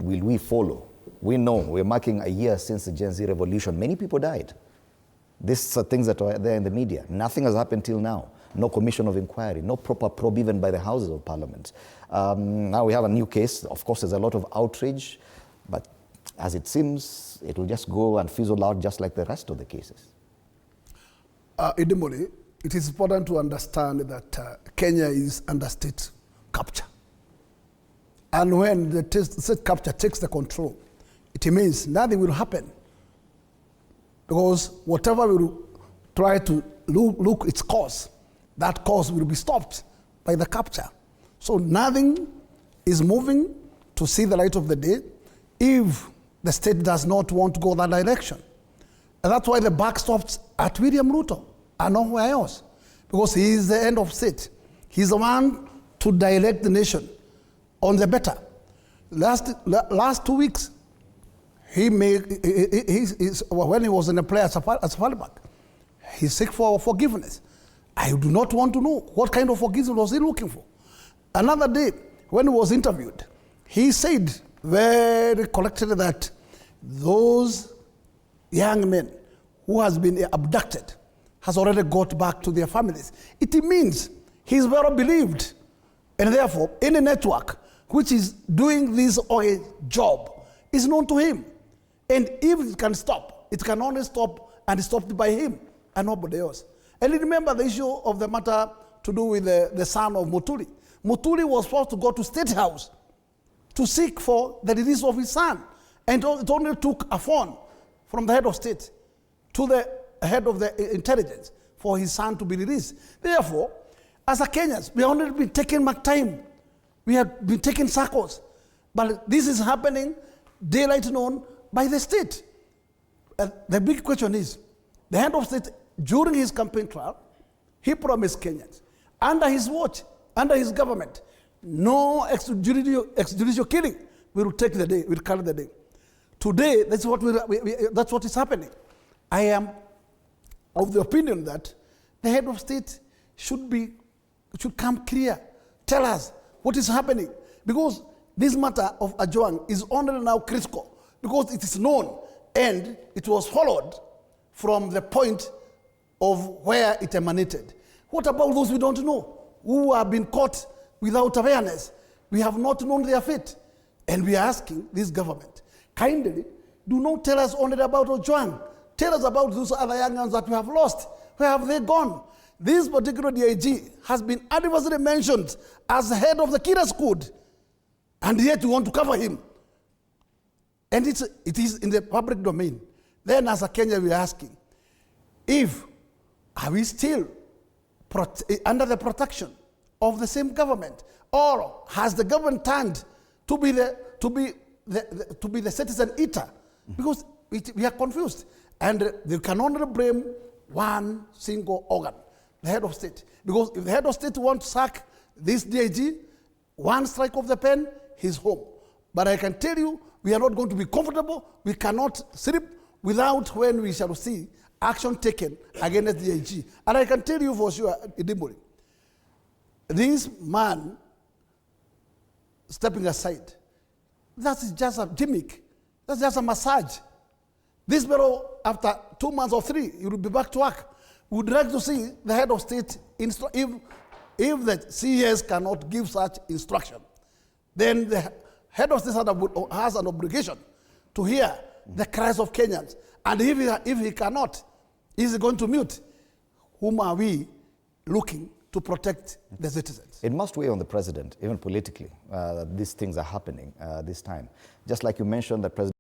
will we follow? We know we're marking a year since the Gen Z revolution. Many people died. These are things that are there in the media. Nothing has happened till now. No commission of inquiry, no proper probe even by the Houses of Parliament. Now we have a new case. Of course, there's a lot of outrage, but as it seems, it will just go and fizzle out just like the rest of the cases. Idimoli, it is important to understand that Kenya is under state capture. And when the state capture takes the control, it means nothing will happen. Because whatever will try to look its course, that course will be stopped by the capture. So nothing is moving to see the light of the day if the state does not want to go that direction. And that's why the buck stops at William Ruto and nowhere else. Because he is the end of state. He's the one to direct the nation on the better. Last 2 weeks, when he was in a play as Fallback, he seek for forgiveness. I do not want to know what kind of forgiveness was he looking for. Another day, when he was interviewed, he said very collected that those young men who has been abducted has already got back to their families. It means he's well believed, and therefore any network which is doing this job is known to him. And if it can stop, it can only stop and stopped by him and nobody else. And remember the issue of the matter to do with the son of Muturi. Muturi was supposed to go to State House to seek for the release of his son. And it only took a phone from the head of state to the head of the intelligence for his son to be released. Therefore, as a Kenyans, we have only been taking back time. We have been taking circles. But this is happening daylight noon by the state. The big question is, the head of state, during his campaign trial, he promised Kenyans, under his watch, under his government, no extrajudicial killing will take the day, will carry the day. Today, that's what is happening. I am of the opinion that the head of state should come clear, tell us what is happening. Because this matter of Ojwang is only now critical, because it is known and it was followed from the point of where it emanated. What about those we don't know, who have been caught without awareness? We have not known their fate. And we are asking this government, kindly, do not tell us only about Ojwang. Tell us about those other young ones that we have lost. Where have they gone? This particular DIG has been adversely mentioned as the head of the killer squad, and yet we want to cover him. And it is in the public domain. Then as a Kenya, we are asking, are we still under the protection of the same government? Or has the government turned to be the citizen eater? Because we are confused. And they can only blame one single organ, the head of state. Because if the head of state wants to sack this DIG, one strike of the pen, he's home. But I can tell you, we are not going to be comfortable. We cannot sleep without when we shall see action taken against the DIG. And I can tell you for sure, Idimori, this man stepping aside, that's just a gimmick. That's just a massage. This fellow, after 2 months or 3, he will be back to work. We would like to see the head of state, if the CES cannot give such instruction, then the head of state has an obligation to hear the cries of Kenyans. And if he cannot, is going to mute. Whom are we looking to protect the citizens? It must weigh on the president, even politically, that these things are happening this time. Just like you mentioned, the president